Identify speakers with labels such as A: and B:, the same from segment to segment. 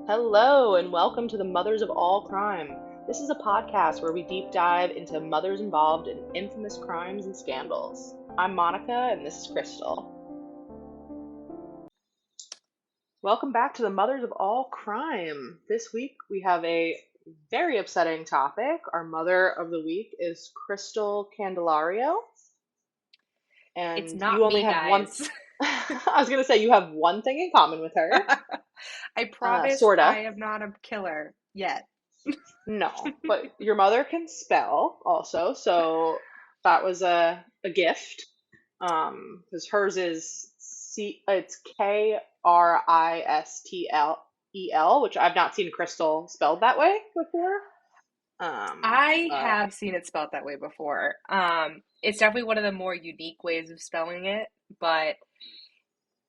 A: Hello, and welcome to the Mothers of All Crime. This is a podcast where we deep dive into mothers involved in infamous crimes and scandals. I'm Monica, and this is Kristel. Welcome back to the Mothers of All Crime. This week we have a very upsetting topic. Our mother of the week is Kristel Candelario,
B: It's
A: and you
B: not
A: only
B: me,
A: have one.
B: guys.
A: I was gonna say you have one thing in common with her.
B: I promise I
A: Sorta.
B: am not a killer yet.
A: No, but your mother can spell also, so that was a gift. Because hers is it's Kristel, which I've not seen Crystal spelled that way before.
B: I
A: But
B: have seen it spelled that way before. It's definitely one of the more unique ways of spelling it, but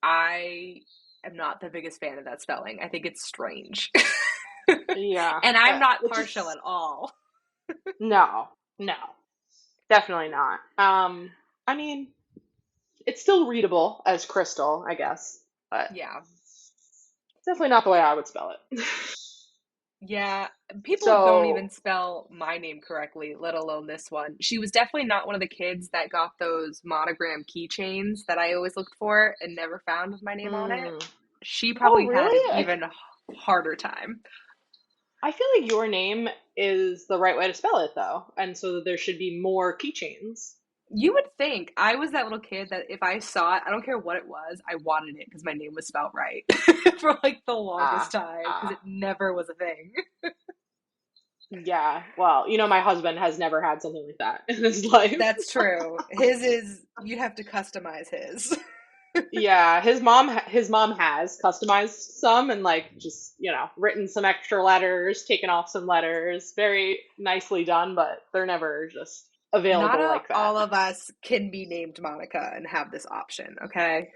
B: I am not the biggest fan of that spelling. I think it's strange.
A: yeah,
B: And I'm not
A: which
B: partial
A: is
B: at all.
A: no, no, definitely not. I mean, it's still readable as Crystal, I guess, but
B: Yeah.
A: definitely not the way I would spell it.
B: Yeah, people don't even
A: So,
B: spell my name correctly, let alone this one. She was definitely not one of the kids that got those monogram keychains that I always looked for and never found with my name on it.
A: hmm.
B: She
A: Oh,
B: probably had an
A: really?
B: even harder time.
A: I feel like your name is the right way to spell it, though, and so there should be more keychains.
B: You would think I was that little kid that if I saw it, I don't care what it was, I wanted it because my name was spelled right for like the longest
A: Ah,
B: time because it
A: ah.
B: never was a thing.
A: Yeah, well, my husband has never had something like that in his life.
B: That's true. His is, you have to customize his.
A: Yeah, his mom has customized some and like just, written some extra letters, taken off some letters. Very nicely done, but they're never just
B: Not
A: available like that.
B: all of us can be named Monica and have this option, okay?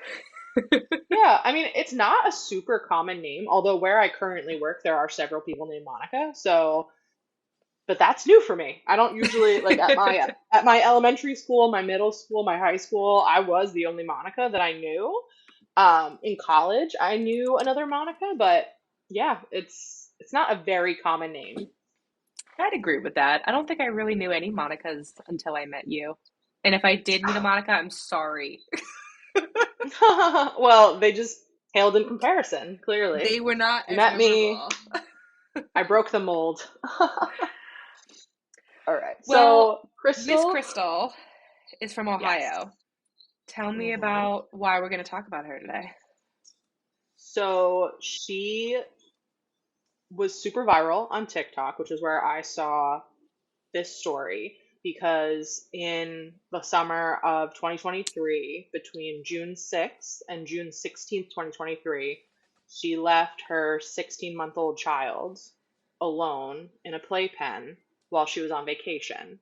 A: Yeah, I mean, it's not a super common name, although where I currently work, there are several people named Monica. So, but that's new for me. I don't usually like at my elementary school, my middle school, my high school, I was the only Monica that I knew. In college, I knew another Monica, but yeah, it's not a very common name.
B: I'd agree with that. I don't think I really knew any Monicas until I met you. And if I did meet a Monica, I'm sorry.
A: Well, they just paled in comparison, clearly.
B: They were not
A: You
B: as
A: met me,
B: memorable.
A: I broke the mold. All right.
B: Well,
A: So,
B: Miss
A: Crystal,
B: Crystal is from
A: yes.
B: Ohio. Tell me
A: hmm
B: about why we're going to talk about her today.
A: So, she was super viral on TikTok, which is where I saw this story because in the summer of 2023, between June 6th and June 16th, 2023, she left her 16-month-old child alone in a playpen while she was on vacation.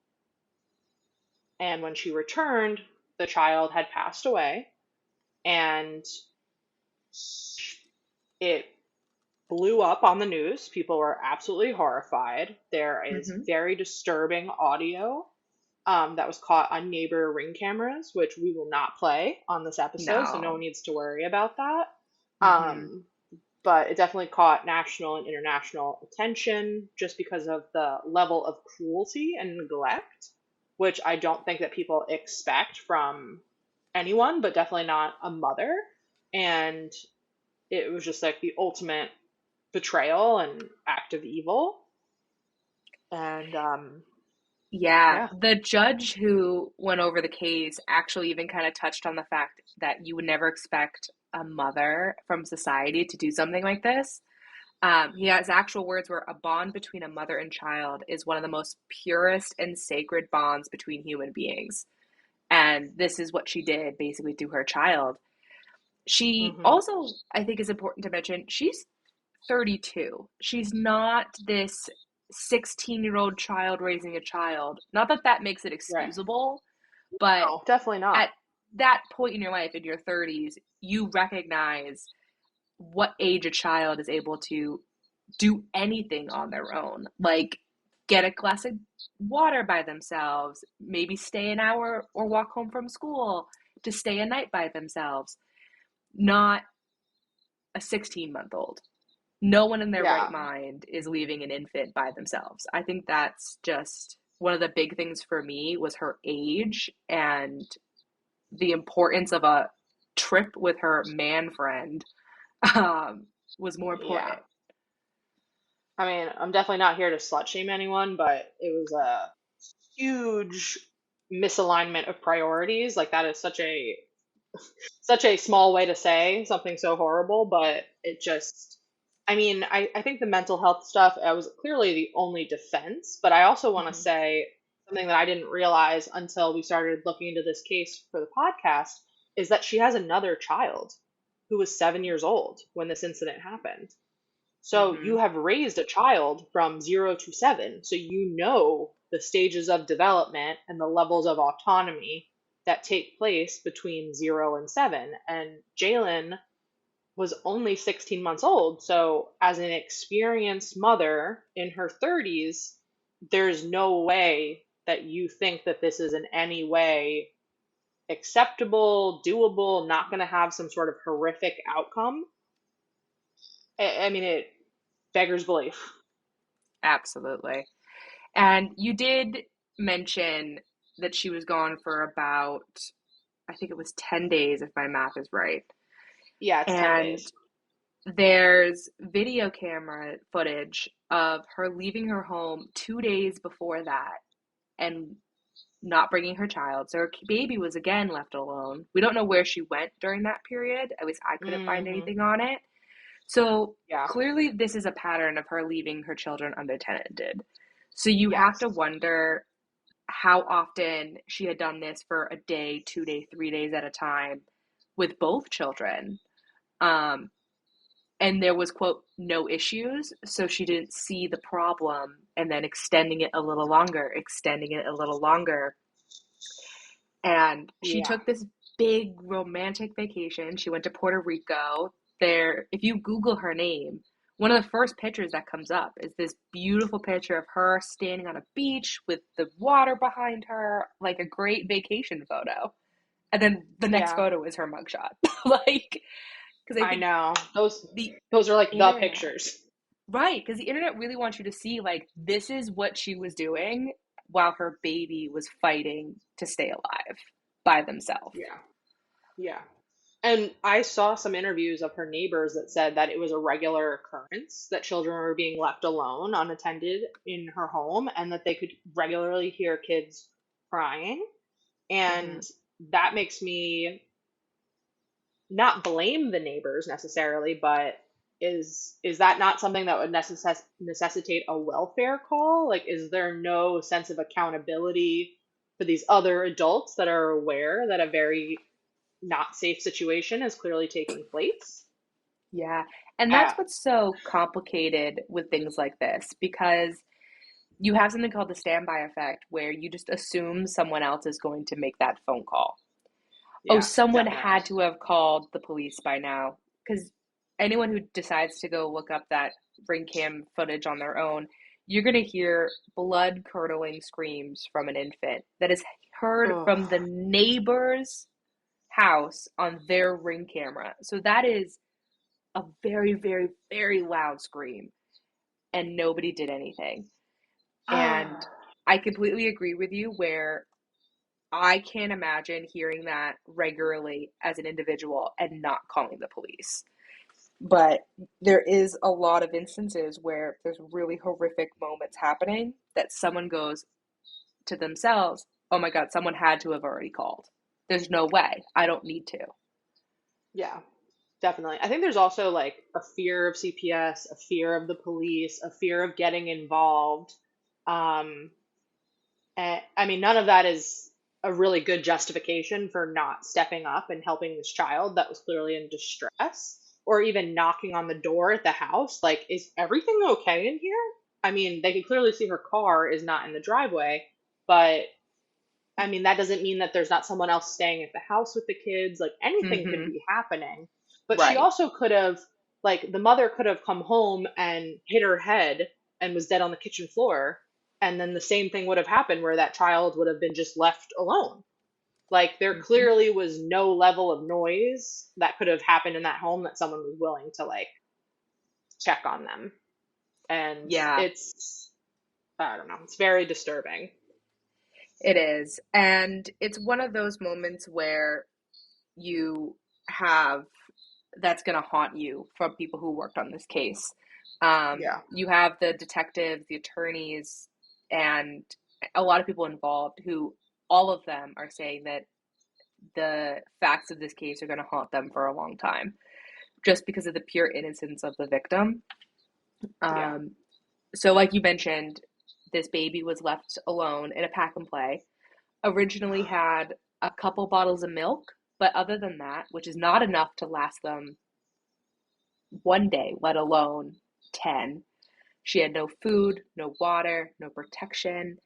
A: And when she returned, the child had passed away, and it blew up on the news. People were absolutely horrified. There is
B: Hmm.
A: very disturbing audio that was caught on neighbor ring cameras, which we will not play on this episode, so no one
B: No.
A: needs to worry about that.
B: Hmm.
A: Um, but it definitely caught national and international attention just because of the level of cruelty and neglect, which I don't think that people expect from anyone, but definitely not a mother. And it was just like the ultimate betrayal and act of evil. And
B: Yeah,
A: yeah.
B: the judge who went over the case actually even kind of touched on the fact that you would never expect a mother from society to do something like this. His actual words were, "A bond between a mother and child is one of the most purest and sacred bonds between human beings." And this is what she did basically to her child. She
A: hmm
B: also, I think, is important to mention, she's 32. She's not this 16-year-old child raising a child. Not that that makes it
A: Right.
B: excusable, but
A: No, definitely not.
B: at that point in your life, in your 30s, you recognize what age a child is able to do anything on their own. Like get a glass of water by themselves, maybe stay an hour or walk home from school to stay a night by themselves. Not a 16-month old. No one in their right
A: Yeah.
B: mind is leaving an infant by themselves. I think that's just one of the big things for me was her age and the importance of a trip with her man friend um, was more
A: Yeah.
B: important.
A: I mean, I'm definitely not here to slut shame anyone, but it was a huge misalignment of priorities. Like that is such a small way to say something so horrible, but it just, I mean, I think the mental health stuff, I was clearly the only defense, but I also want to
B: Mm-hmm.
A: say something that I didn't realize until we started looking into this case for the podcast is that she has another child who was 7 years old when this incident happened. So
B: Mm-hmm.
A: you have raised a child from 0 to 7. So you know the stages of development and the levels of autonomy that take place between 0 and 7. And Jailyn was only 16 months old. So, as an experienced mother in her 30s, there's no way that you think that this is in any way acceptable, doable, not going to have some sort of horrific outcome. I mean, it beggars belief.
B: Absolutely. And you did mention that she was gone for about, I think it was 10 days, if my math is right.
A: Yeah, it's 10
B: And
A: days.
B: there's video camera footage of her leaving her home 2 days before that and not bringing her child. So her baby was again left alone. We don't know where she went during that period. At least I couldn't find
A: Hmm.
B: anything on it. So
A: Yeah.
B: clearly, this is a pattern of her leaving her children unattended. So you have to
A: Yes.
B: wonder how often she had done this for a day, 2 day, 3 days at a time with both children. Um, and there was, quote, no issues. So she didn't see the problem and then extending it a little longer, extending it a little longer. And she
A: Yeah.
B: took this big romantic vacation. She went to Puerto Rico. There, if you Google her name, one of the first pictures that comes up is this beautiful picture of her standing on a beach with the water behind her, like a great vacation photo. And then the next
A: Yeah.
B: photo is her mugshot. Like, because I
A: I
B: think
A: know. Those
B: the
A: those are like the
B: internet,
A: pictures.
B: right? Because the internet really wants you to see, like, this is what she was doing while her baby was fighting to stay alive by themselves.
A: Yeah. Yeah. And I saw some interviews of her neighbors that said that it was a regular occurrence that children were being left alone, unattended in her home, and that they could regularly hear kids crying.
B: Mm-hmm.
A: And that makes me not blame the neighbors necessarily, but is that not something that would necessitate a welfare call? Like, is there no sense of accountability for these other adults that are aware that a very not safe situation is clearly taking place?
B: Yeah. And
A: Uh,
B: that's what's so complicated with things like this because you have something called the standby effect where you just assume someone else is going to make that phone call. Oh,
A: yeah,
B: someone
A: definitely.
B: had to have called the police by now. Because anyone who decides to go look up that ring cam footage on their own, you're going to hear blood curdling screams from an infant that is heard
A: Oh,
B: from the neighbor's house on their ring camera. So that is a very, very, very loud scream, and nobody did anything. And I completely agree with you where I can't imagine hearing that regularly as an individual and not calling the police. But there is a lot of instances where there's really horrific moments happening that someone goes to themselves, oh my God, someone had to have already called. There's no way. I don't need to.
A: yeah, definitely. I think there's also like a fear of CPS, a fear of the police, a fear of getting involved. Um, And I mean, none of that is a really good justification for not stepping up and helping this child that was clearly in distress, or even knocking on the door at the house. Like, is everything okay in here? I mean, they can clearly see her car is not in the driveway, but I mean, that doesn't mean that there's not someone else staying at the house with the kids. Like, anything could
B: Mm-hmm.
A: be happening. But she
B: Right.
A: also could have, like, the mother could have come home and hit her head and was dead on the kitchen floor. And then the same thing would have happened where that child would have been just left alone. Like, there
B: Mm-hmm.
A: clearly was no level of noise that could have happened in that home that someone was willing to, like, check on them. And
B: Yeah,
A: it's, I don't know, it's very disturbing.
B: it is. And it's one of those moments where you have that's going to haunt you from people who worked on this case.
A: Yeah.
B: You have the detectives, the attorneys, and a lot of people involved who all of them are saying that the facts of this case are going to haunt them for a long time just because of the pure innocence of the victim.
A: Yeah.
B: Um, so, like you mentioned, this baby was left alone in a pack and play. Originally had a couple bottles of milk, but other than that, which is not enough to last them one day, let alone 10. She had no food, no water, no protection.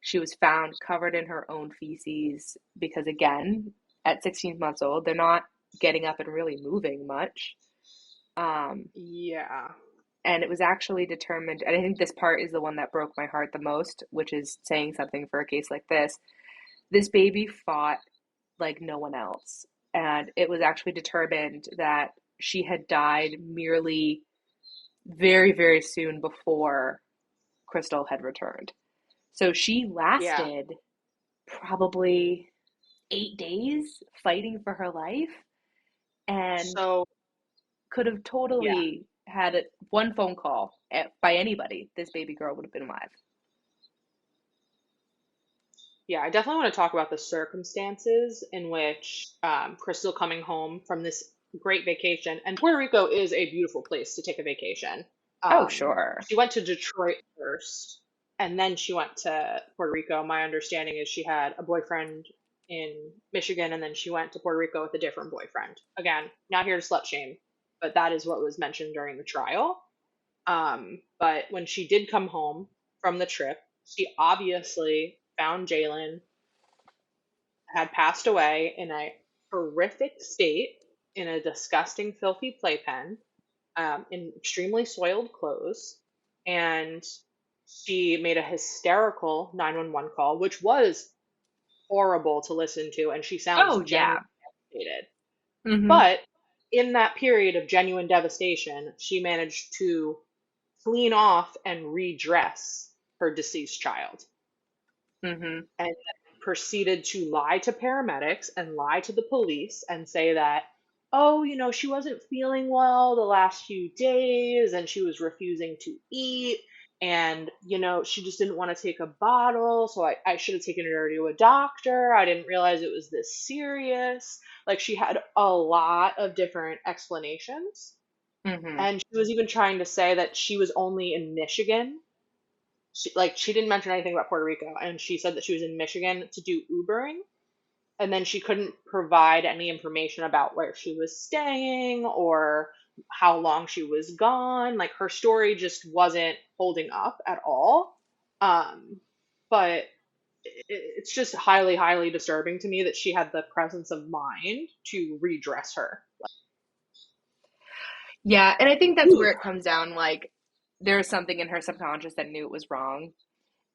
B: She was found covered in her own feces because, again, at 16 months old, they're not getting up and really moving much. Um,
A: Yeah.
B: and it was actually determined, and I think this part is the one that broke my heart the most, which is saying something for a case like this. This baby fought like no one else. And it was actually determined that she had died merely very, very soon before Kristel had returned. So she
A: Yeah.
B: lasted probably 8 days fighting for her life and
A: So,
B: could have
A: yeah.
B: totally had one phone call by anybody. This baby girl would have been alive.
A: Yeah, I definitely want to talk about the circumstances in which Crystal coming home from this great vacation, and Puerto Rico is a beautiful place to take a vacation.
B: Oh, sure.
A: She went to Detroit first, and then she went to Puerto Rico. My understanding is she had a boyfriend in Michigan, and then she went to Puerto Rico with a different boyfriend. Again, not here to slut shame, but that is what was mentioned during the trial. But when she did come home from the trip, she obviously found Jailyn had passed away in a horrific state in a disgusting, filthy playpen, in extremely soiled clothes. And she made a hysterical 911 call, which was horrible to listen to. And she sounds
B: Oh,
A: genuinely
B: yeah.
A: devastated.
B: Mm-hmm.
A: But in that period of genuine devastation, she managed to clean off and redress her deceased child
B: Mm-hmm.
A: and proceeded to lie to paramedics and lie to the police and say that, oh, she wasn't feeling well the last few days and she was refusing to eat. And, she just didn't want to take a bottle. So I should have taken her to a doctor. I didn't realize it was this serious. Like, she had a lot of different explanations.
B: Mm-hmm.
A: And she was even trying to say that she was only in Michigan. She didn't mention anything about Puerto Rico, and she said that she was in Michigan to do Ubering, and then she couldn't provide any information about where she was staying or how long she was gone. Like, her story just wasn't holding up at all. But it's just highly, highly disturbing to me that she had the presence of mind to redress her.
B: Yeah, and I think that's
A: Ooh.
B: where it comes down. Like, there's something in her subconscious that knew it was wrong,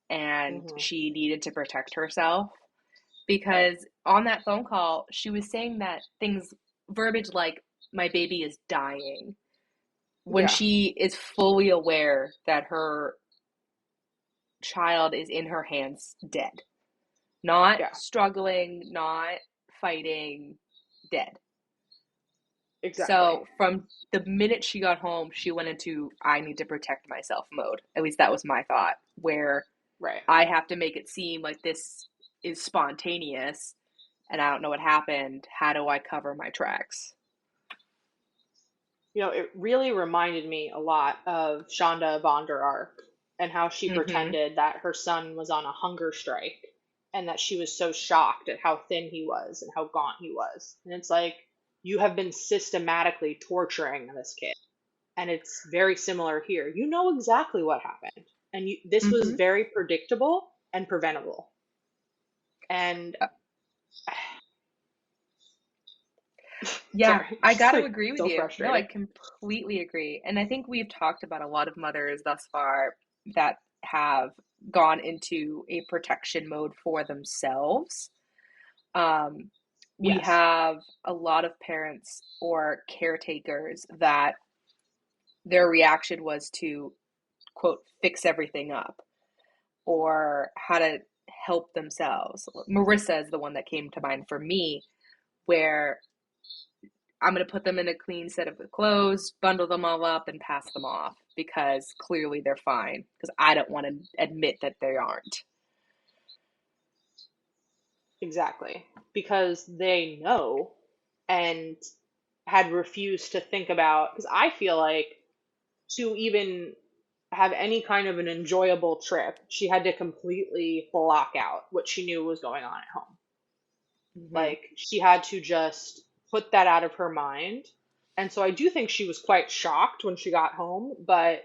B: and
A: Hmm.
B: she needed to protect herself
A: Right.
B: because on that phone call, she was saying that things, verbiage like, my baby is dying, when
A: Yeah.
B: she is fully aware that her child is in her hands dead, not
A: Yeah.
B: struggling, not fighting, dead.
A: Exactly.
B: So from the minute she got home, she went into I need to protect myself mode. At least that was my thought, where
A: Right.
B: I have to make it seem like this is spontaneous and I don't know what happened. How do I cover my tracks?
A: It really reminded me a lot of Shonda von der Ark and how she
B: Mm-hmm.
A: pretended that her son was on a hunger strike and that she was so shocked at how thin he was and how gaunt he was. And it's like, you have been systematically torturing this kid. And it's very similar here. You know exactly what happened. And this was
B: Mm-hmm.
A: very predictable and preventable. And
B: Yeah,
A: sorry,
B: I
A: it's just
B: got to
A: like
B: agree with
A: so
B: you. No, I
A: frustrating.
B: completely agree. And I think we've talked about a lot of mothers thus far that have gone into a protection mode for themselves. Um, we
A: Yes.
B: have a lot of parents or caretakers that their reaction was to, quote, fix everything up or how to help themselves. Marissa is the one that came to mind for me, where I'm going to put them in a clean set of clothes, bundle them all up, and pass them off because clearly they're fine. Because I don't want to admit that they aren't.
A: Exactly. Because they know and had refused to think about, because I feel like to even have any kind of an enjoyable trip, she had to completely block out what she knew was going on at home.
B: Mm-hmm.
A: Like she had to just put that out of her mind. And so I do think she was quite shocked when she got home, but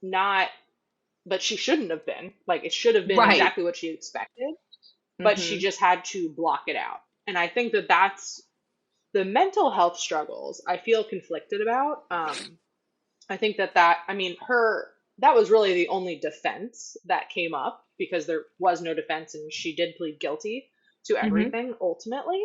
A: not, but she shouldn't have been. Like it should have been
B: Right.
A: exactly what she expected, but she
B: Mm-hmm.
A: just had to block it out. And I think that that's the mental health struggles I feel conflicted about. I think I mean, that was really the only defense that came up because there was no defense and she did plead guilty to
B: Mm-hmm.
A: everything ultimately.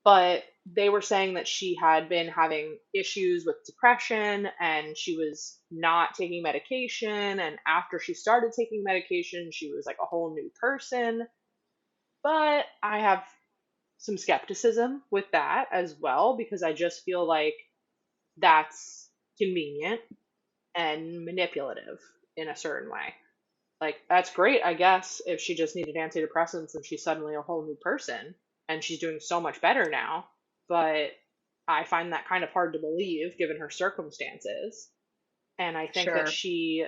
A: But they were saying that she had been having issues with depression and she was not taking medication. And after she started taking medication, she was like a whole new person. But I have some skepticism with that as well because I just feel like that's convenient and manipulative in a certain way. Like, that's great, I guess, if she just needed antidepressants and she's suddenly a whole new person and she's doing so much better now. But I find that kind of hard to believe given her circumstances. And I think that
B: Sure.
A: she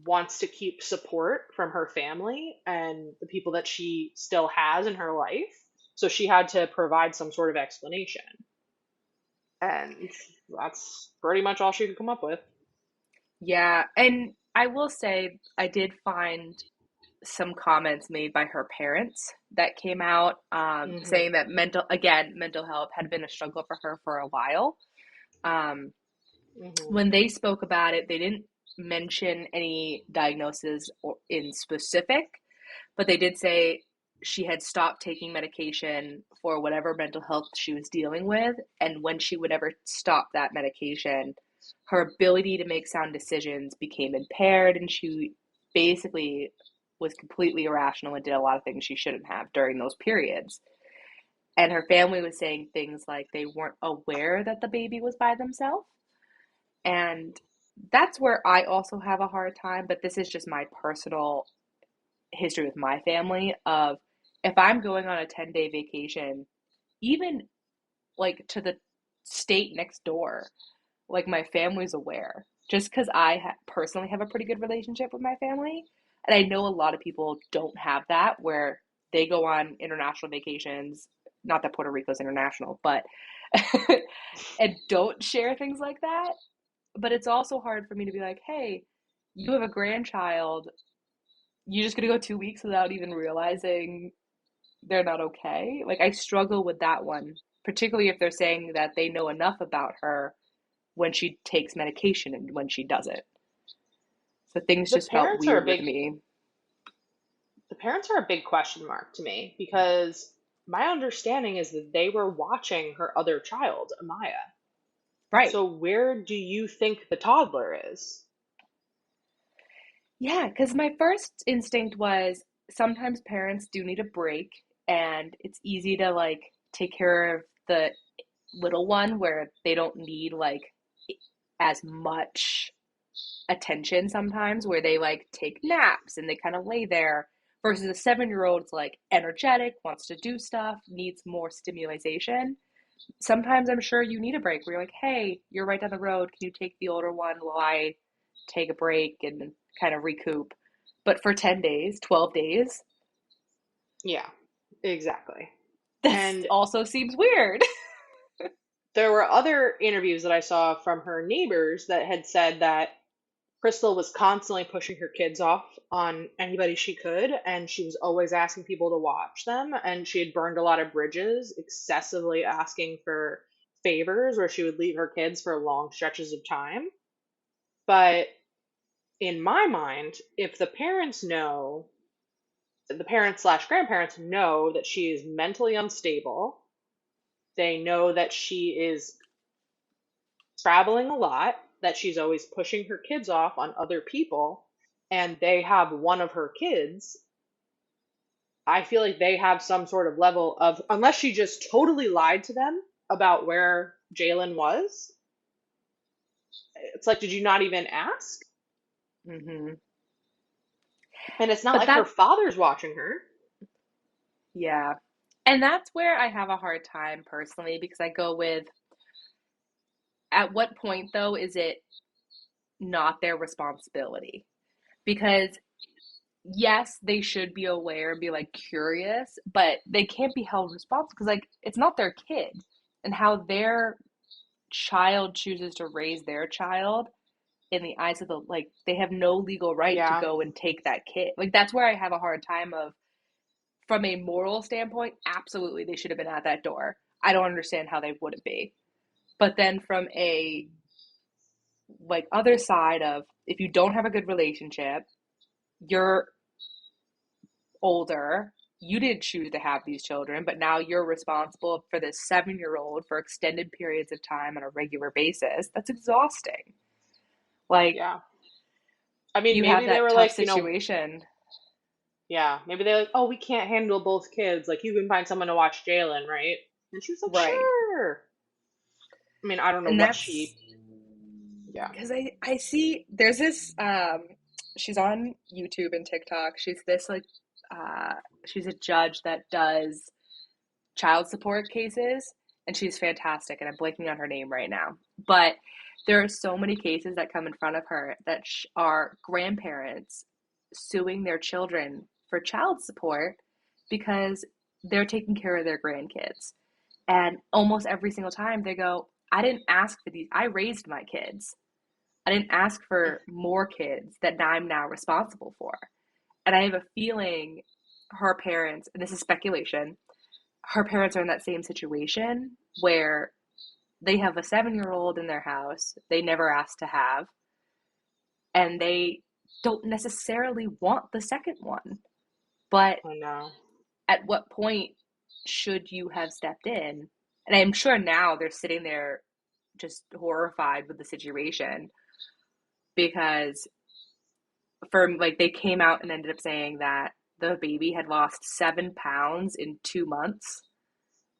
A: wants to keep support from her family and the people that she still has in her life. So she had to provide some sort of explanation. And that's pretty much all she could come up with.
B: Yeah. And I will say, I did find some comments made by her parents that came out saying
A: Hmm.
B: that mental health had been a struggle for her for a while. Um,
A: Hmm.
B: when they spoke about it, they didn't mention any diagnosis or in specific, but they did say she had stopped taking medication for whatever mental health she was dealing with. And when she would ever stop that medication, her ability to make sound decisions became impaired, and she basically was completely irrational and did a lot of things she shouldn't have during those periods. And her family was saying things like they weren't aware that the baby was by themselves. And that's where I also have a hard time, but this is just my personal history with my family of if I'm going on a 10-day vacation, even like to the state next door, like my family's aware. Just because personally have a pretty good relationship with my family. And I know a lot of people don't have that where they go on international vacations, not that Puerto Rico's international, but and don't share things like that. But it's also hard for me to be like, hey, you have a grandchild. You're just gonna go 2 weeks without even realizing they're not okay. Like I struggle with that one, particularly if they're saying that they know enough about her when she takes medication and when she doesn't. So things
A: The
B: just felt
A: parents are a
B: weird with
A: big
B: me.
A: the parents are a big question mark to me because my understanding is that they were watching her other child, Amaya.
B: Right.
A: So where do you think the toddler is?
B: Yeah, because my first instinct was sometimes parents do need a break, and it's easy to like take care of the little one where they don't need like as much attention sometimes, where they like take naps and they kind of lay there versus a 7-year old's like energetic, wants to do stuff, needs more stimulation. Sometimes I'm sure you need a break where you're like, hey, you're right down the road. Can you take the older one while I take a break and kind of recoup? But for 10 days, 12 days,
A: Yeah, exactly.
B: this
A: And
B: also seems weird.
A: there were other interviews that I saw from her neighbors that had said that Crystal was constantly pushing her kids off on anybody she could, and she was always asking people to watch them. And she had burned a lot of bridges, excessively asking for favors where she would leave her kids for long stretches of time. But in my mind, if the parents slash grandparents know that she is mentally unstable, they know that she is traveling a lot, that she's always pushing her kids off on other people, and they have one of her kids, I feel like they have some sort of level of, unless she just totally lied to them about where Jailyn was, it's like, did you not even ask?
B: Hmm.
A: And it's not
B: But
A: like her
B: that,
A: father's watching her.
B: yeah. And that's where I have a hard time personally because I go with, at what point though is it not their responsibility? Because yes, they should be aware and be like curious, but they can't be held responsible because like it's not their kid, and how their child chooses to raise their child in the eyes of the, like, they have no legal right to
A: Yeah,
B: go and take that kid. Like that's where I have a hard time of, from a moral standpoint, absolutely they should have been at that door. I don't understand how they wouldn't be. But then from a like other side of, if you don't have a good relationship, you're older, you didn't choose to have these children, but now you're responsible for this 7-year old for extended periods of time on a regular basis. That's exhausting. Like,
A: yeah. I mean,
B: you have
A: maybe they
B: that
A: were
B: tough
A: like,
B: situation.
A: yeah, maybe they're like, oh, we can't handle both kids. Like, you can find someone to watch Jailyn, right? And she was like,
B: Right.
A: sure. I mean, I don't know
B: And
A: what
B: that's
A: she, yeah.
B: because I see there's this she's on YouTube and TikTok. She's this like uh she's a judge that does child support cases, and she's fantastic, and I'm blanking on her name right now. But there are so many cases that come in front of her that are grandparents suing their children for child support because they're taking care of their grandkids. And almost every single time they go, I didn't ask for these. I raised my kids. I didn't ask for more kids that I'm now responsible for. And I have a feeling her parents, and this is speculation, her parents are in that same situation where they have a 7-year old in their house they never asked to have, and they don't necessarily want the second one. But
A: I know.
B: at what point should you have stepped in? And I'm sure now they're sitting there just horrified with the situation because, for like, they came out and ended up saying that the baby had lost 7 pounds in 2 months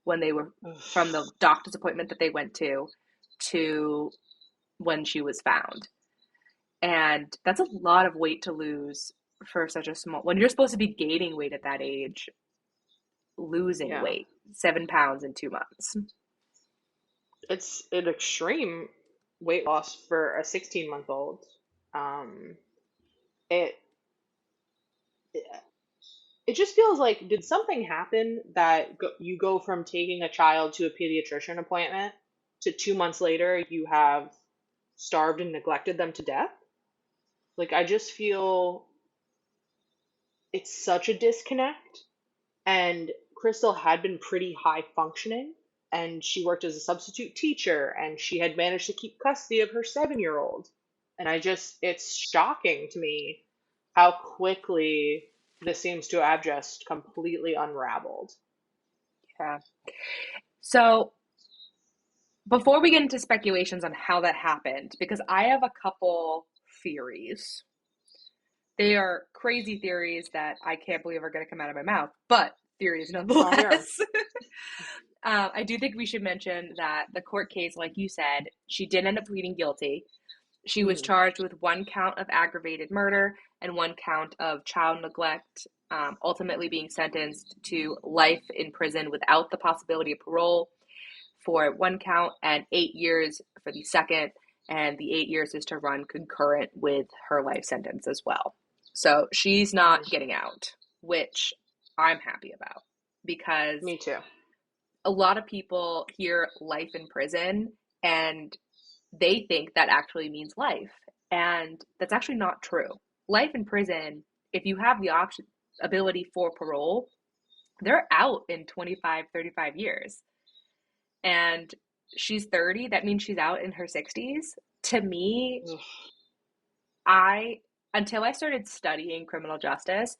B: when they were, from the doctor's appointment that they went to when she was found. And that's a lot of weight to lose for such a small, when you're supposed to be gaining weight at that age, losing
A: Yeah.
B: weight, 7 pounds in 2 months.
A: It's an extreme weight loss for a 16-month-old. Um, it, it it just feels like, did something happen that you go from taking a child to a pediatrician appointment to 2 months later you have starved and neglected them to death? Like, I just feel it's such a disconnect. And Kristel had been pretty high functioning, and she worked as a substitute teacher, and she had managed to keep custody of her 7-year old. And it's shocking to me how quickly this seems to have just completely unraveled.
B: Yeah. So before we get into speculations on how that happened, because I have a couple theories. They are crazy theories that I can't believe are going to come out of my mouth, but theories
A: I'll hear 'em.
B: nonetheless. I do think we should mention that the court case, like you said, she did end up pleading guilty. She was
A: Mhm.
B: charged with 1 count of aggravated murder and 1 count of child neglect, ultimately being sentenced to life in prison without the possibility of parole for 1 count and 8 years for the second. And the 8 years is to run concurrent with her life sentence as well. So she's not
A: Mhm.
B: getting out, which I'm happy about, because
A: Me too.
B: a lot of people hear life in prison and they think that actually means life. And that's actually not true. Life in prison, if you have the option, ability for parole, they're out in 25, 35 years. And she's 30, that means she's out in her 60s. To me,
A: Ugh.
B: I, until I started studying criminal justice,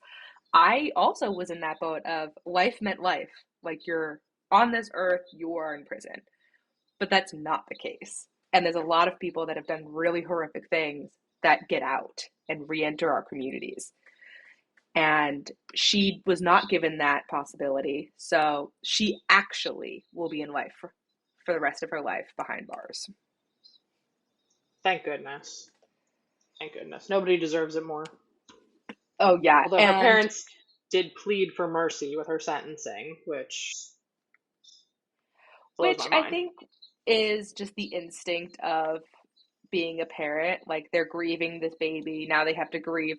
B: I also was in that boat of life meant life. Like, you're on this earth, you are in prison. But that's not the case. And there's a lot of people that have done really horrific things that get out and re-enter our communities. And she was not given that possibility. So she actually will be in life for the rest of her life behind bars.
A: Thank goodness. Thank goodness. Nobody deserves it more.
B: Oh, yeah.
A: Although her
B: And
A: parents did plead for mercy with her sentencing, which blows
B: which
A: my
B: I
A: mind.
B: think is just the instinct of being a parent. Like they're grieving this baby. Now they have to grieve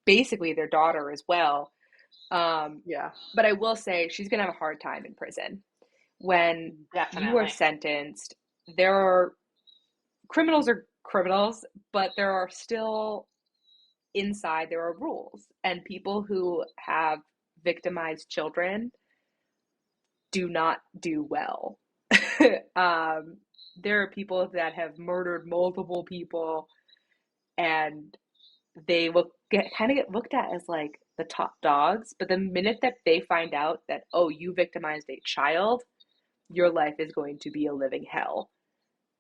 B: basically their daughter as well. Um,
A: Yeah,
B: but I will say she's going to have a hard time in prison. When you are
A: definitely.
B: sentenced, there are criminals, but there are still inside there are rules, and people who have victimized children do not do well. um, there are people that have murdered multiple people, and they kind of get looked at as like the top dogs. But the minute that they find out that, oh, you victimized a child, your life is going to be a living hell,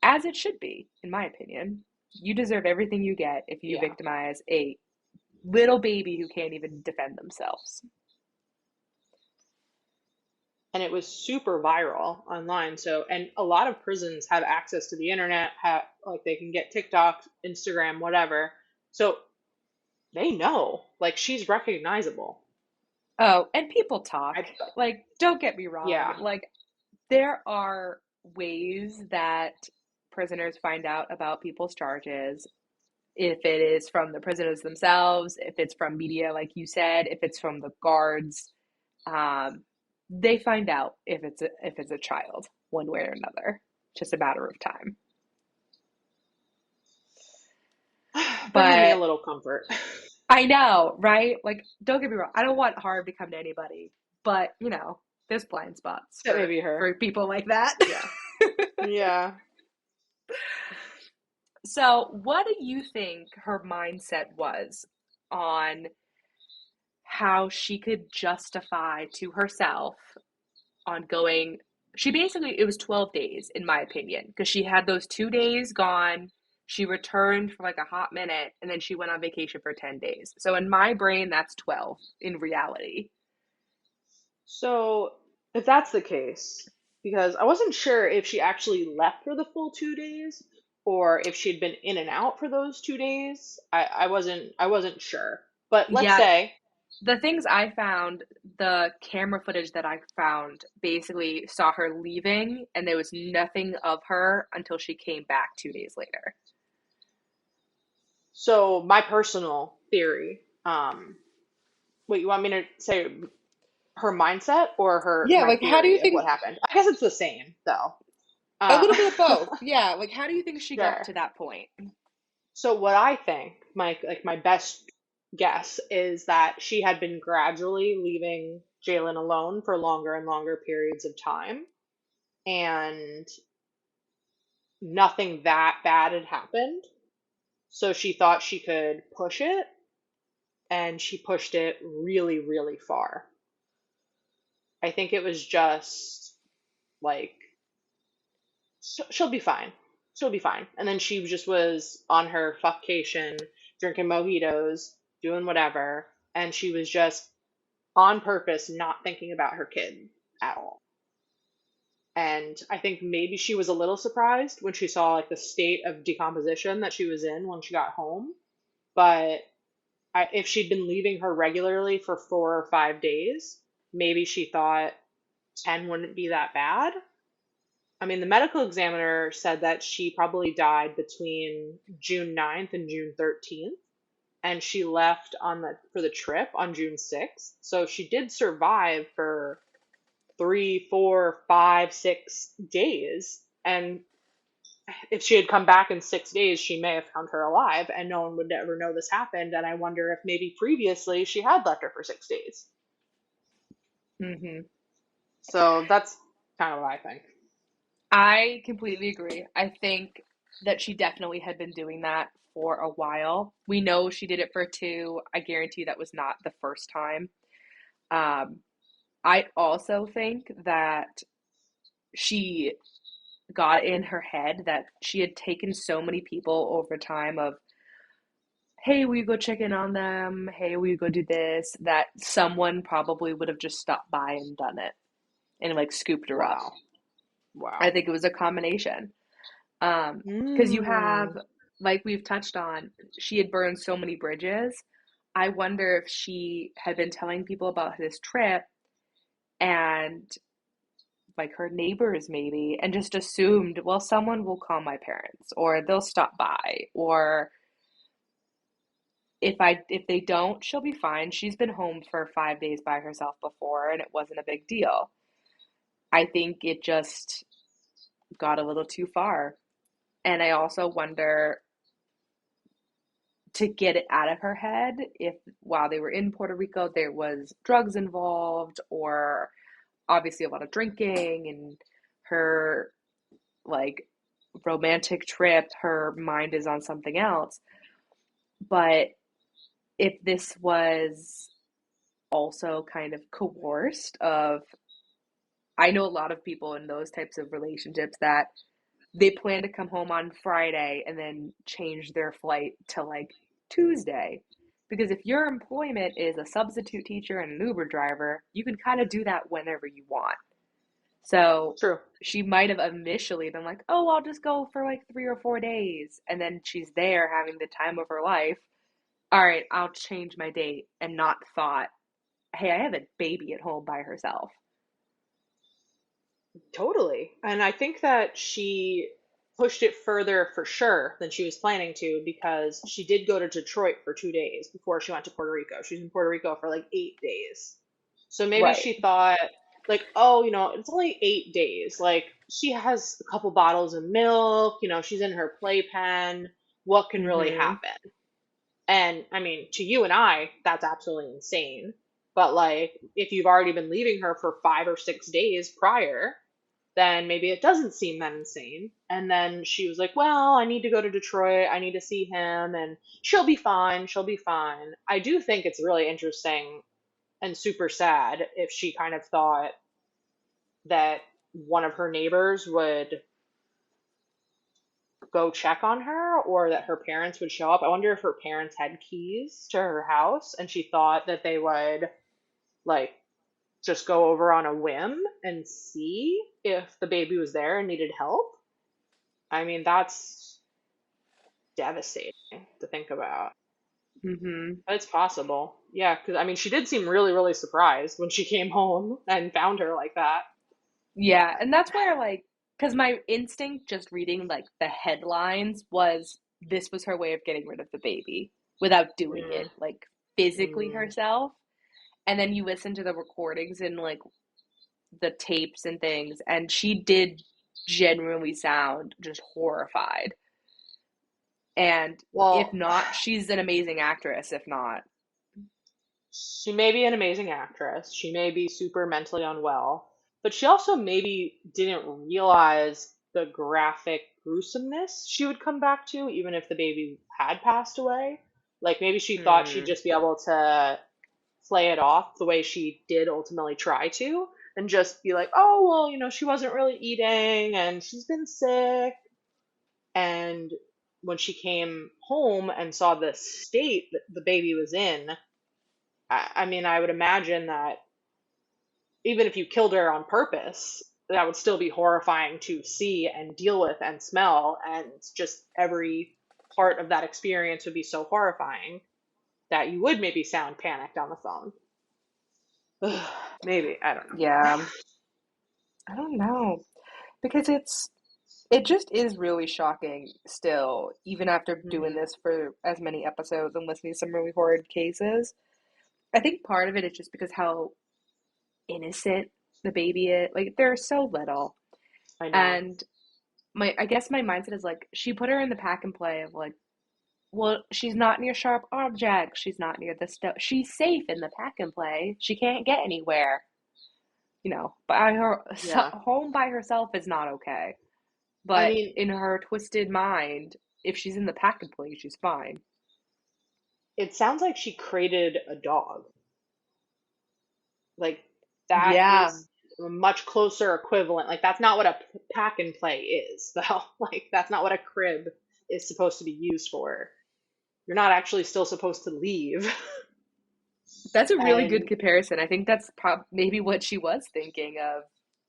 B: as it should be, in my opinion. You deserve everything you get if you
A: Yeah.
B: victimize a little baby who can't even defend themselves.
A: And it was super viral online. So, and a lot of prisons have access to the internet, have like they can get TikTok, Instagram, whatever. So they know, like she's recognizable.
B: Oh, and people talk.
A: I,
B: Like, don't get me wrong.
A: yeah,
B: Like, there are ways that prisoners find out about people's charges. If it is from the prisoners themselves, if it's from media, like you said, if it's from the guards, um, they find out if it's a child, one way or another. Just a matter of time.
A: bringing me a
B: But
A: little comfort.
B: I know, right? Like, don't get me wrong. I don't want harm to come to anybody, but there's blind spots
A: That may be her.
B: for people like that.
A: Yeah. Yeah.
B: So, what do you think her mindset was on how she could justify to herself on going? She basically, it was 12 days, in my opinion, because she had those 2 days gone. She returned for like a hot minute and then she went on vacation for 10 days. So, in my brain, that's 12 in reality.
A: So if that's the case, because I wasn't sure if she actually left for the full 2 days or if she'd been in and out for those 2 days. I wasn't sure. But let's
B: Yeah,
A: say,
B: the things I found, the camera footage that I found basically saw her leaving and there was nothing of her until she came back 2 days later.
A: so my personal theory, wait, you want me to say her mindset or her
B: Yeah,
A: my
B: like how do you
A: theory of what
B: think
A: happened? I guess it's the same though.
B: a
A: Um,
B: little bit of both. Yeah, like how do you think she got
A: sure.
B: to that point?
A: So what I think, my best guess is that she had been gradually leaving Jailyn alone for longer and longer periods of time, and nothing that bad had happened. So she thought she could push it, and she pushed it really, really far. I think it was just like she'll be fine. She'll be fine. And then she just was on her fuckcation, drinking mojitos, doing whatever, and she was just on purpose not thinking about her kid at all. And I think maybe she was a little surprised when she saw like the state of decomposition that she was in when she got home. But if she'd been leaving her regularly for 4 or 5 days, maybe she thought 10 wouldn't be that bad. I mean, the medical examiner said that she probably died between June 9th and June 13th, and she left on the for the trip on June 6th. So she did survive for 3, 4, 5, 6 days. And if she had come back in 6 days, she may have found her alive, and no one would ever know this happened. And I wonder if maybe previously she had left her for 6 days.
B: Hmm.
A: So that's kind of what I think.
B: I completely agree. I think that she definitely had been doing that for a while. We know she did it for two. I guarantee that was not the first time. Um, I also think that she got in her head that she had taken so many people over time of, hey, will you go check in on them? Hey, will you go do this? That someone probably would have just stopped by and done it and like scooped her up.
A: Wow.
B: I
A: Wow.
B: think it was a combination. Because you have,
A: Mm.
B: like we've touched on, she had burned so many bridges. I wonder if she had been telling people about this trip and like her neighbors maybe, and just assumed, well, someone will call my parents or they'll stop by, or if they don't, she'll be fine. She's been home for 5 days by herself before and it wasn't a big deal. I think it just got a little too far. And I also wonder, to get it out of her head, if while they were in Puerto Rico there was drugs involved, or obviously a lot of drinking, and her like romantic trip, her mind is on something else. But if this was also kind of coerced, of, I know a lot of people in those types of relationships that they plan to come home on Friday and then change their flight to like Tuesday. Because if your employment is a substitute teacher and an Uber driver, you can kind of do that whenever you want. So
A: True.
B: she might have initially been like, oh, I'll just go for like 3 or 4 days. And then she's there having the time of her life. All right, I'll change my date, and not thought, hey, I have a baby at home by herself.
A: Totally. And I think that she pushed it further for sure than she was planning to, because she did go to Detroit for 2 days before she went to Puerto Rico. She was in Puerto Rico for like 8 days. So maybe
B: Right.
A: she thought, like, oh, it's only 8 days. Like, she has a couple bottles of milk, she's in her playpen. What can really
B: Mm-hmm.
A: happen? And I mean, to you and I, that's absolutely insane. But like, if you've already been leaving her for 5 or 6 days prior, then maybe it doesn't seem that insane. And then she was like, well, I need to go to Detroit. I need to see him, and she'll be fine. She'll be fine. I do think it's really interesting and super sad if she kind of thought that one of her neighbors would go check on her, or that her parents would show up. I wonder if her parents had keys to her house and she thought that they would like just go over on a whim and see if the baby was there and needed help. I mean, that's devastating to think about.
B: Mm-hmm.
A: But it's possible. Yeah, because I mean, she did seem really, really surprised when she came home and found her like that.
B: Yeah, and that's where like, because my instinct just reading like the headlines was, this was her way of getting rid of the baby without doing
A: Mm,
B: it like physically
A: mm.
B: herself. And then you listen to the recordings and like the tapes and things, and she did genuinely sound just horrified. And if
A: Well,
B: not, she's an amazing actress, if not.
A: she may be an amazing actress. She may be super mentally unwell, but she also maybe didn't realize the graphic gruesomeness she would come back to, even if the baby had passed away. Like maybe she thought she'd
B: Hmm.
A: just be able to play it off the way she did ultimately try to, and just be like, oh, well, she wasn't really eating and she's been sick. And when she came home and saw the state that the baby was in, I mean, I would imagine that even if you killed her on purpose, that would still be horrifying to see and deal with and smell. And just every part of that experience would be so horrifying that you would maybe sound panicked on the phone. Maybe. I don't know.
B: Yeah, I don't know, because it just is really shocking still, even after doing
A: Mhm.
B: this for as many episodes and listening to some really horrid cases. I think part of it is just because how innocent the baby is. Like they're so little.
A: I know.
B: And my I guess my mindset is like, she put her in the pack and play of like, well, she's not near sharp objects, she's not near the stuff. She's safe in the pack and play. She can't get anywhere. By her
A: Yeah.
B: home by herself is not okay.
A: I
B: But
A: mean,
B: in her twisted mind, if she's in the pack and play, she's fine.
A: it sounds like she created a dog. Like, that
B: Yeah.
A: is. a much closer equivalent. Like that's not what a pack and play is, though. Like that's not what a crib is supposed to be used for. You're not actually still supposed to leave.
B: That's a really good
A: And
B: comparison. I think that's maybe what she was thinking of.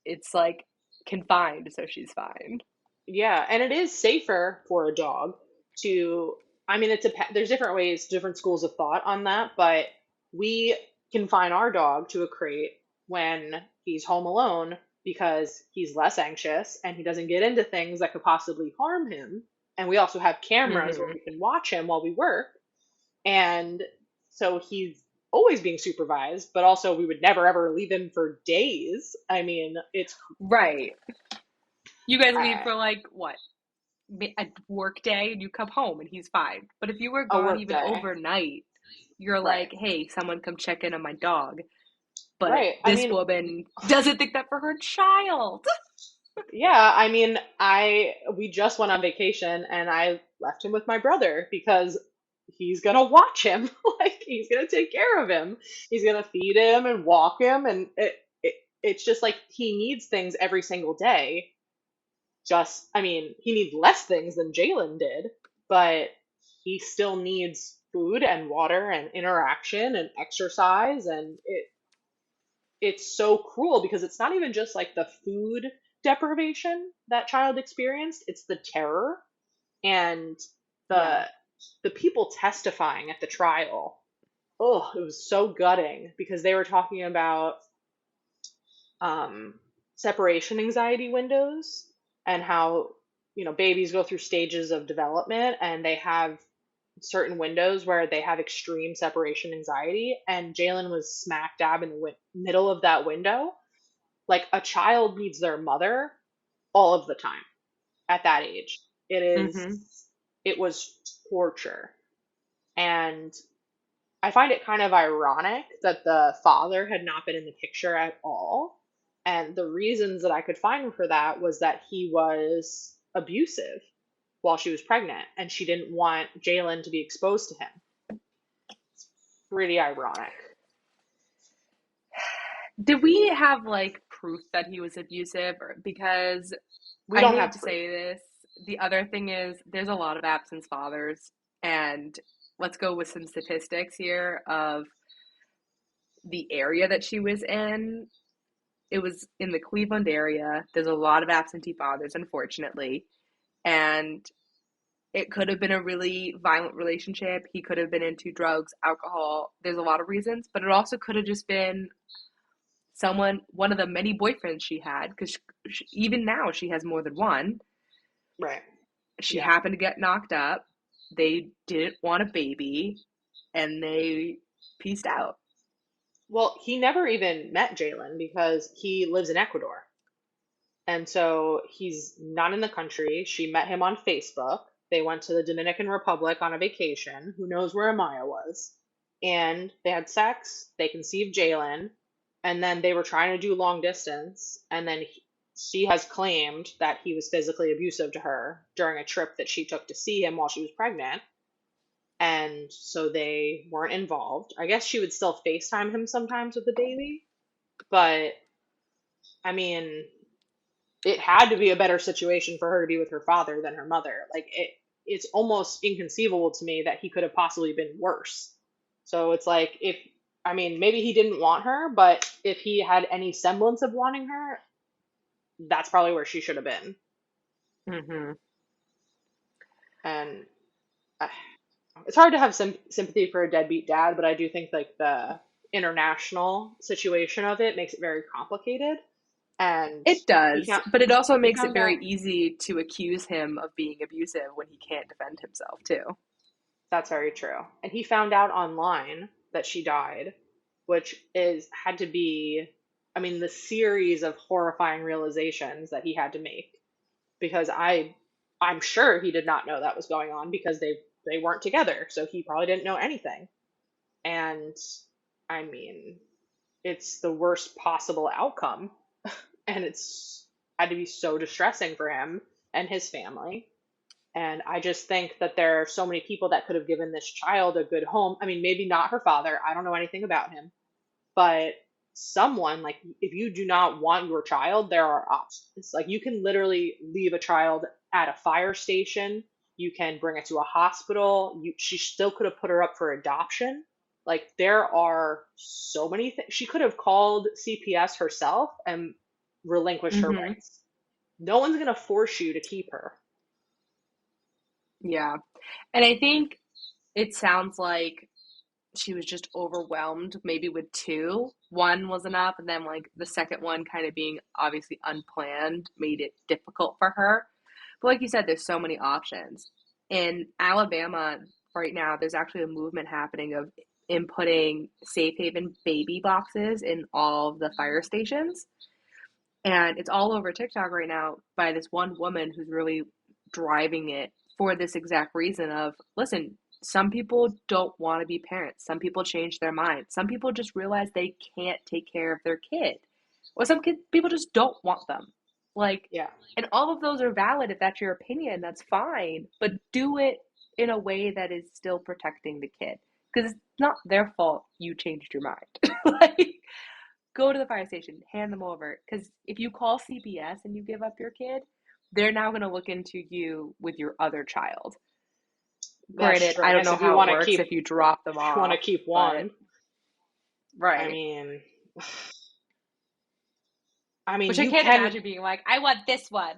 B: It's like confined, so she's fine.
A: yeah, and it is safer for a dog to, I mean, there's different ways, different schools of thought on that, but we confine our dog to a crate when he's home alone because he's less anxious and he doesn't get into things that could possibly harm him. And we also have cameras where
B: Hmm.
A: we can watch him while we work. And so he's always being supervised, but also we would never ever leave him for days. I mean,
B: Right. You guys leave
A: uh,
B: for like what? A work day and you come home and he's fine. But if you were
A: a
B: gone
A: work
B: even
A: day.
B: overnight, you're
A: Right.
B: like, hey, someone come check in on my dog. But
A: Right. I
B: this
A: mean,
B: woman doesn't think that for her child.
A: yeah, I mean, we just went on vacation and I left him with my brother because he's gonna watch him. Like he's gonna take care of him. He's gonna feed him and walk him and it's just like he needs things every single day. Just I mean, he needs less things than Jailyn did, but he still needs food and water and interaction and exercise and it's so cruel because it's not even just like the food deprivation that child experienced, it's the terror and
B: Yeah.
A: the the people testifying at the trial. Oh, it was so gutting because they were talking about um, separation anxiety windows and how babies go through stages of development and they have certain windows where they have extreme separation anxiety and Jailyn was smack dab in the middle of that window. Like a child needs their mother all of the time at that age.
B: Hmm.
A: It was torture. And I find it kind of ironic that the father had not been in the picture at all. And the reasons that I could find for that was that he was abusive while she was pregnant and she didn't want Jailyn to be exposed to him. Pretty ironic.
B: Did we have like proof that he was abusive? Because
A: We
B: I
A: don't
B: hate
A: have
B: to
A: proof.
B: say this. The other thing is there's a lot of absent fathers. And let's go with some statistics here of the area that she was in. It was in the Cleveland area. There's a lot of absentee fathers, unfortunately. And it could have been a really violent relationship. He could have been into drugs, alcohol. There's a lot of reasons, but it also could have just been one of the many boyfriends she had, because even now she has more than one.
A: Right.
B: She
A: Yeah.
B: happened to get knocked up. They didn't want a baby, and they pieced out.
A: Well, he never even met Jailyn because he lives in Ecuador. And so he's not in the country. She met him on Facebook. They went to the Dominican Republic on a vacation. Who knows where Amaya was? And they had sex. They conceived Jailyn. And then they were trying to do long distance. And then she has claimed that he was physically abusive to her during a trip that she took to see him while she was pregnant. And so they weren't involved. I guess she would still FaceTime him sometimes with the baby. But I mean, it had to be a better situation for her to be with her father than her mother. Like it's almost inconceivable to me that he could have possibly been worse. So it's like if I mean maybe he didn't want her, but if he had any semblance of wanting her, that's probably where she should have been.
B: Hmm.
A: And uh, it's hard to have some sympathy for a deadbeat dad, but I do think like the international situation of it makes it very complicated. And
B: It
A: he
B: does,
A: found
B: but it also
A: he
B: makes it
A: found
B: very
A: out
B: easy to accuse him of being abusive when he can't defend himself, too.
A: that's very true. And he found out online that she died, which is had to be, I mean, the series of horrifying realizations that he had to make because I'm sure he did not know that was going on because they weren't together, so he probably didn't know anything. And I mean, it's the worst possible outcome and it's had to be so distressing for him and his family. And I just think that there are so many people that could have given this child a good home. I mean, maybe not her father. I don't know anything about him. But someone, like if you do not want your child, there are options. Like you can literally leave a child at a fire station. You can bring it to a hospital. She still could have put her up for adoption. Like there are so many things. She could have called CPS herself and relinquished her
B: Mm-hmm.
A: rights. No one's gonna force you to keep her.
B: Yeah. And I think it sounds like she was just overwhelmed, maybe with two. One was enough, and then like the second one kind of being obviously unplanned made it difficult for her. But like you said, there's so many options. In Alabama right now, there's actually a movement happening of inputting safe haven baby boxes in all of the fire stations. And it's all over TikTok right now by this one woman who's really driving it for this exact reason of, listen, some people don't want to be parents. Some people change their mind. Some people just realize they can't take care of their kid. Or people just don't want them. Like,
A: Yeah,
B: and all of those are valid if that's your opinion, that's fine. But do it in a way that is still protecting the kid. Because it's not their fault you changed your mind. Like, go to the fire station, hand them over. Because if you call CPS and you give up your kid, they're now going to look into you with your other child.
A: that's
B: Granted,
A: true.
B: I
A: I
B: don't
A: guess
B: know
A: if you
B: how it
A: want to
B: works
A: keep
B: if you drop them
A: if you want to
B: off,
A: keep
B: but
A: one, I
B: right.
A: mean, I mean,
B: Which I
A: you
B: can't
A: can
B: imagine being like, I want this one.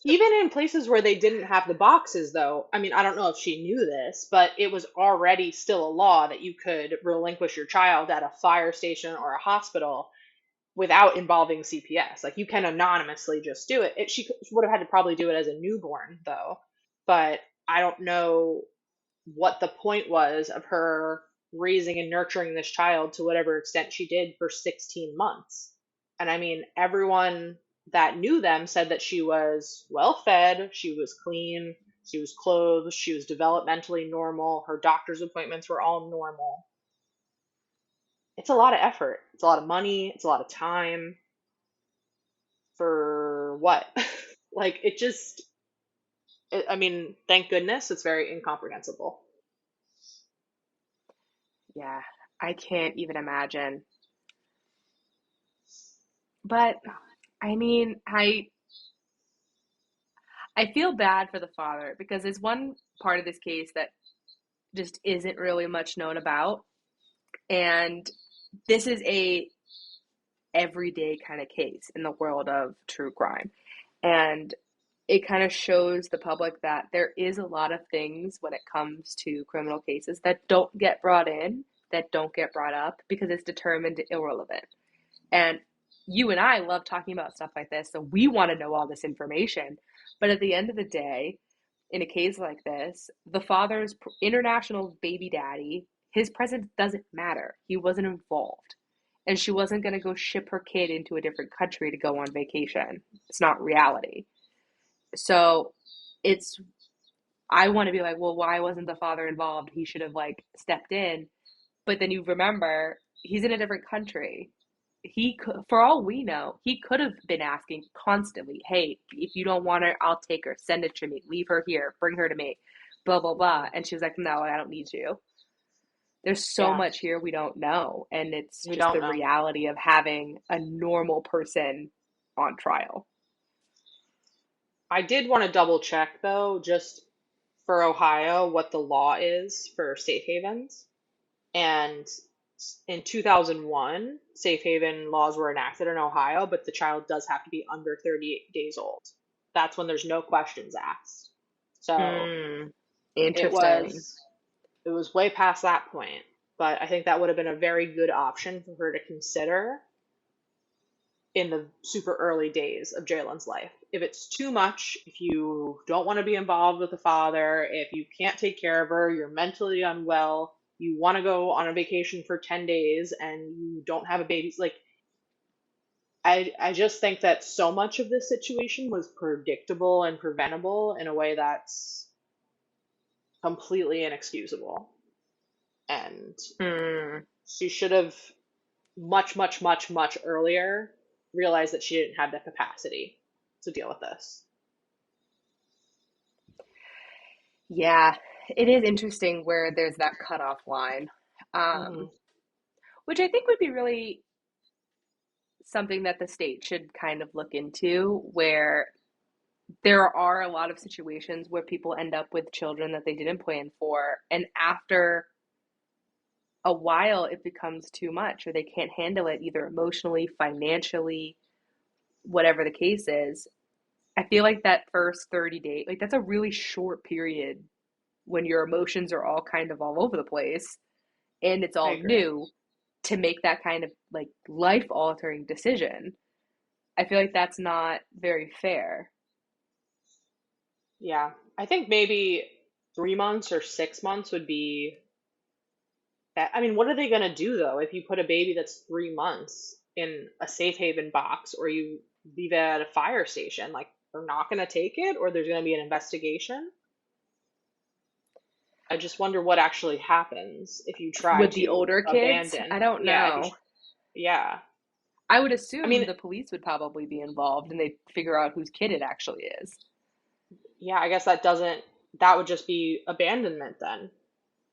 A: even in places where they didn't have the boxes, though. I mean, I don't know if she knew this, but it was already still a law that you could relinquish your child at a fire station or a hospital without involving CPS. Like you can anonymously just do it. She would have had to probably do it as a newborn, though. But I don't know what the point was of her raising and nurturing this child to whatever extent she did for 16 months. And I mean, everyone that knew them said that she was well fed, she was clean, she was clothed, she was developmentally normal, her doctor's appointments were all normal. It's a lot of effort, it's a lot of money, it's a lot of time for what? Like, I mean, thank goodness it's very incomprehensible.
B: Yeah, I can't even imagine. But I mean, I feel bad for the father because there's one part of this case that just isn't really much known about, and this is a everyday kind of case in the world of true crime. And it kind of shows the public that there is a lot of things when it comes to criminal cases that don't get brought in, that don't get brought up because it's determined irrelevant. And you and I love talking about stuff like this, so we want to know all this information. But at the end of the day, in a case like this, the father's international baby daddy, his presence doesn't matter. He wasn't involved. And she wasn't going to go ship her kid into a different country to go on vacation. It's not reality. So it's, I want to be like, well, why wasn't the father involved? He should have like stepped in. But then you remember he's in a different country. He could, for all we know, he could have been asking constantly, hey, if you don't want her, I'll take her, send it to me, leave her here, bring her to me, blah blah blah.
A: Mhm.
B: And she was like, no, I don't need you. There's so
A: Yeah,
B: much here we don't know, and it's
A: we
B: just
A: don't
B: the
A: know.
B: reality of having a normal person on trial.
A: I did want to double check though, just for Ohio, what the law is for safe havens. And in 2001, safe haven laws were enacted in Ohio, but the child does have to be under 38 days old. That's when there's no questions asked. So
B: Hmm.
A: it
B: Interesting.
A: was it was way past that point. But I think that would have been a very good option for her to consider in the super early days of Jalen's life. If it's too much, if you don't want to be involved with the father, if you can't take care of her, you're mentally unwell, you want to go on a vacation for 10 days and you don't have a baby, like I just think that so much of this situation was predictable and preventable in a way that's completely inexcusable. And
B: Hmm.
A: she should have much, much, much, much earlier realized that she didn't have the capacity to deal with this.
B: Yeah, it is interesting where there's that cutoff line.
A: Hmm.
B: Um, which I think would be really something that the state should kind of look into, where there are a lot of situations where people end up with children that they didn't plan for, and after a while it becomes too much, or they can't handle it either emotionally, financially, whatever the case is. I feel like that first 30 days, like that's a really short period when your emotions are all kind of all over the place and it's
A: I
B: all
A: agree.
B: new, to make that kind of like life altering decision. I feel like that's not very fair.
A: Yeah. I think maybe 3 months or 6 months would be that. I mean, what are they going to do though if you put a baby that's 3 months in a safe haven box or you leave it at a fire station? Like, they're not going to take it or there's going to be an investigation? I just wonder what actually happens if you try
B: With the
A: to
B: older kids, I
A: abandon.
B: don't
A: Yeah,
B: know.
A: yeah.
B: I would
A: I
B: assume
A: mean,
B: the police would probably be involved and they'd figure out whose kid it actually is.
A: yeah, I guess that would just be abandonment then,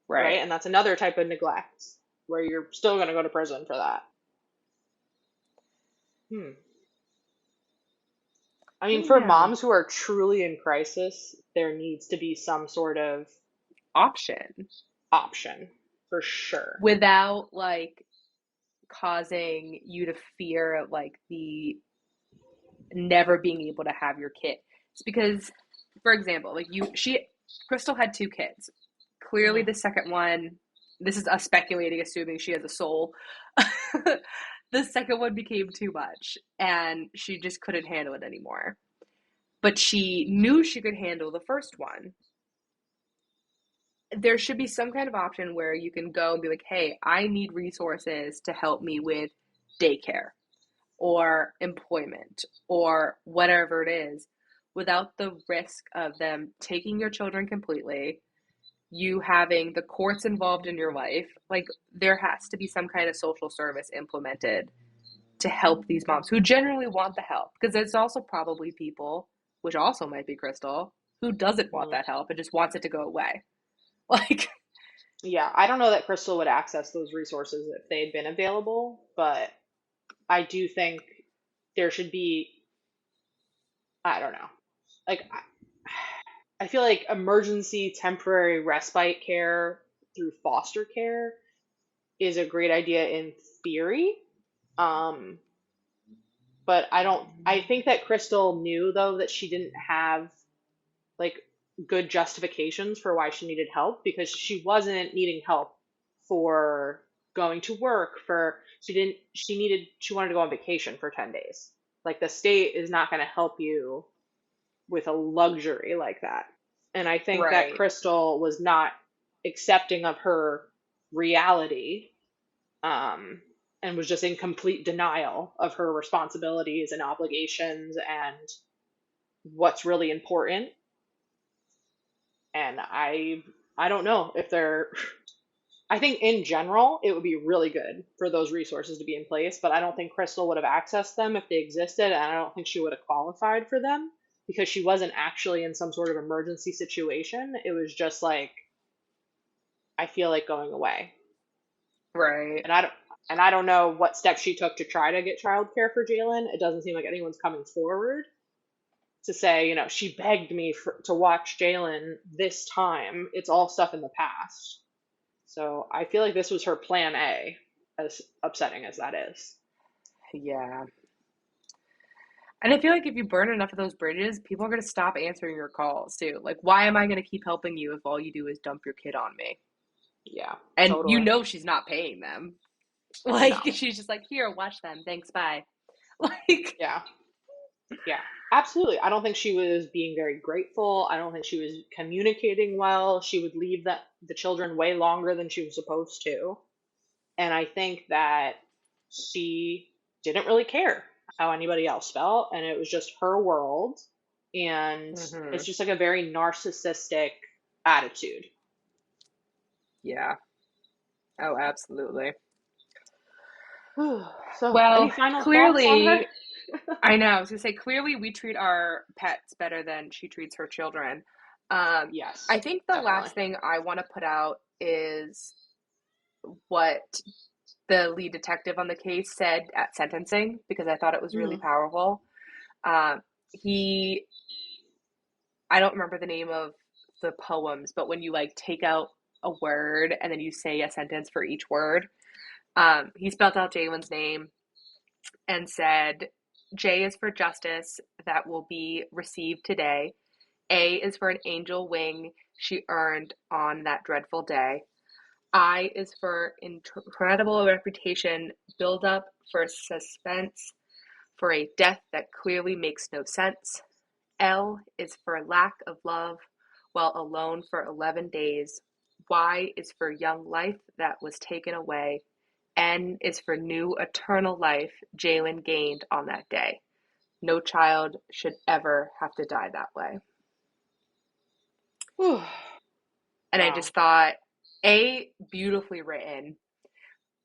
A: right?
B: Right.
A: And that's another type of neglect where you're still going to go to prison for that. Hmm. I mean, for
B: Yeah.
A: moms who are truly in crisis, there needs to be some sort of
B: Option
A: option for sure.
B: without like causing you to fear like the never being able to have your kid. It's because, for example, like Kristel had two kids. Clearly,
A: Hmm.
B: the second one, this is us speculating, assuming she has a soul. The second one became too much and she just couldn't handle it anymore. But she knew she could handle the first one. There should be some kind of option where you can go and be like, hey, I need resources to help me with daycare or employment or whatever it is, without the risk of them taking your children completely, you having the courts involved in your life. Like, there has to be some kind of social service implemented to help these moms who generally want the help. Because there's also probably people, which also might be Kristel, who doesn't want
A: Hmm.
B: that help and just wants it to go away. Like,
A: Yeah, I don't know that Crystal would access those resources if they had been available, but I do think there should be, I don't know. Like, I feel like emergency temporary respite care through foster care is a great idea in theory. Um, but I think that Crystal knew though that she didn't have like good justifications for why she needed help because she wasn't needing help for going to work for she wanted to go on vacation for 10 days. Like, the state is not going to help you with a luxury like that. And I think that
B: right,
A: Crystal was not accepting of her reality, um, and was just in complete denial of her responsibilities and obligations and what's really important. And I don't know if they're I think in general it would be really good for those resources to be in place, but I don't think Crystal would have accessed them if they existed, and I don't think she would have qualified for them because she wasn't actually in some sort of emergency situation. It was just like, I feel like going away.
B: right.
A: And I don't know what steps she took to try to get childcare for Jailyn. It doesn't seem like anyone's coming forward to say, she begged me to watch Jailyn this time. It's all stuff in the past. So I feel like this was her plan A, as upsetting as that is.
B: Yeah. And I feel like if you burn enough of those bridges, people are going to stop answering your calls too. Like, why am I going to keep helping you if all you do is dump your kid on me?
A: Yeah,
B: And you
A: totally.
B: know she's not paying them. Like,
A: No.
B: she's just like, here, watch them. Thanks, bye. Like,
A: Yeah. Yeah. Absolutely. I don't think she was being very grateful. I don't think she was communicating well. She would leave the children way longer than she was supposed to. And I think that she didn't really care how anybody else felt, and it was just her world. And
B: hmm,
A: it's just like a very narcissistic attitude.
B: yeah. Oh, absolutely.
A: So, any
B: Well,
A: final thoughts on her?
B: clearly, I know. I was gonna say, clearly we treat our pets better than she treats her children. Um,
A: Yes,
B: I think the
A: definitely.
B: last thing I want to put out is what the lead detective on the case said at sentencing, because I thought it was really
A: Mhm.
B: powerful. He, I don't remember the name of the poems, but when you like take out a word and then you say a sentence for each word, he spelled out Jailyn's name and said, J is for justice that will be received today. A is for an angel wing she earned on that dreadful day. I is for incredible reputation build up for suspense for a death that clearly makes no sense. L is for lack of love while alone for 11 days. Y is for young life that was taken away. N is for new eternal life Jailyn gained on that day. No child should ever have to die that way.
A: Whew.
B: And I
A: Wow.
B: just thought, A, beautifully written,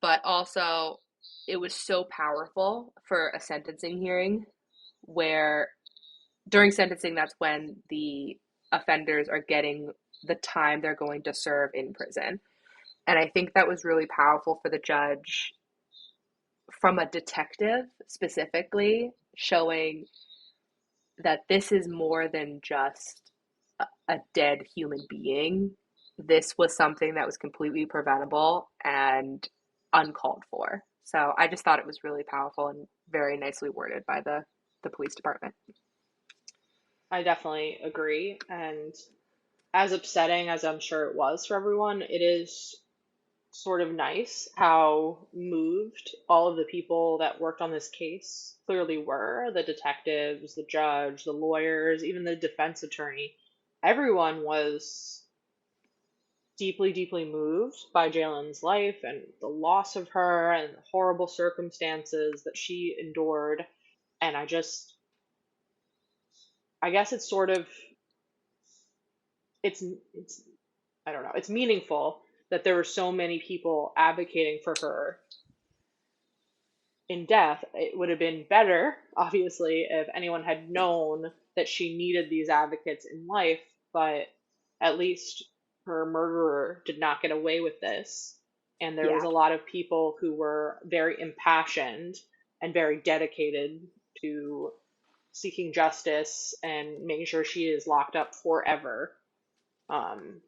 B: but also it was so powerful for a sentencing hearing where during sentencing, that's when the offenders are getting the time they're going to serve in prison. And I think that was really powerful for the judge from a detective specifically, showing that this is more than just a dead human being. This was something that was completely preventable and uncalled for. So I just thought it was really powerful and very nicely worded by the police department.
A: I definitely agree. And as upsetting as I'm sure it was for everyone, it is sort of nice how moved all of the people that worked on this case clearly were, the detectives, the judge, the lawyers, even the defense attorney. Everyone was deeply, deeply moved by Jalen's life and the loss of her and the horrible circumstances that she endured. And I guess it's sort of, it's, I don't know, it's meaningful that there were so many people advocating for her in death. It would have been better, obviously, if anyone had known that she needed these advocates in life, but at least her murderer did not get away with this. And there was
B: Yeah.
A: a lot of people who were very impassioned and very dedicated to seeking justice and making sure she is locked up forever. Um,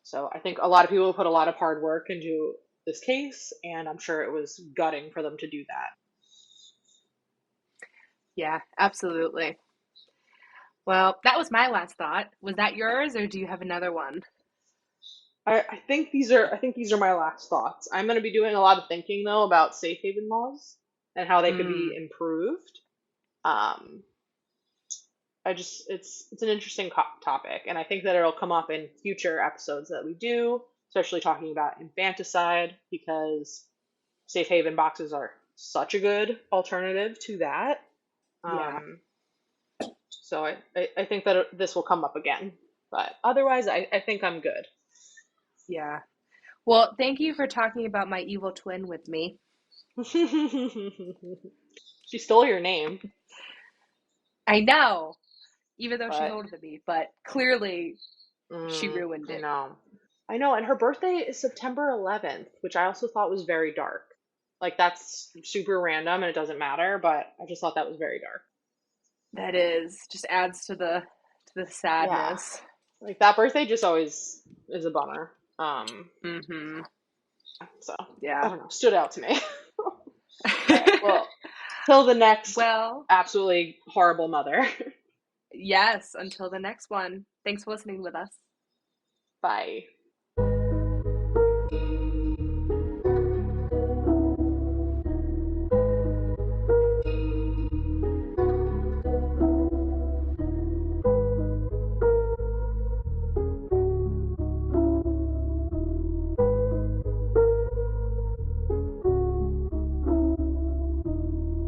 A: so I think a lot of people put a lot of hard work into this case, and I'm sure it was gutting for them to do that.
B: Yeah, absolutely. Well, that was my last thought. Was that yours, or do you have another one?
A: I think these are my last thoughts. I'm going to be doing a lot of thinking though about safe haven laws and how they could be
B: Mm,
A: improved. Um, it's an interesting topic, and I think that it'll come up in future episodes that we do, especially talking about infanticide because safe haven boxes are such a good alternative to that.
B: yeah,
A: Um, so I think that this will come up again, but otherwise I think I'm good.
B: yeah. Well, thank you for talking about my evil twin with me.
A: She stole your name,
B: I know, even though she's
A: but
B: older than me, but clearly she ruined
A: I
B: it.
A: know. I know, and her birthday is September 11th, which I also thought was very dark. Like that's super random and it doesn't matter, but I just thought that was very dark.
B: That is just adds to the
A: Yeah.
B: sadness.
A: Like that birthday just always is a bummer.
B: Mm-hmm.
A: So I
B: Yeah.
A: don't know, stood out to me. All right. Well, till the next
B: Well,
A: absolutely horrible mother.
B: yes, until the next one. Thanks for listening with us.
A: Bye.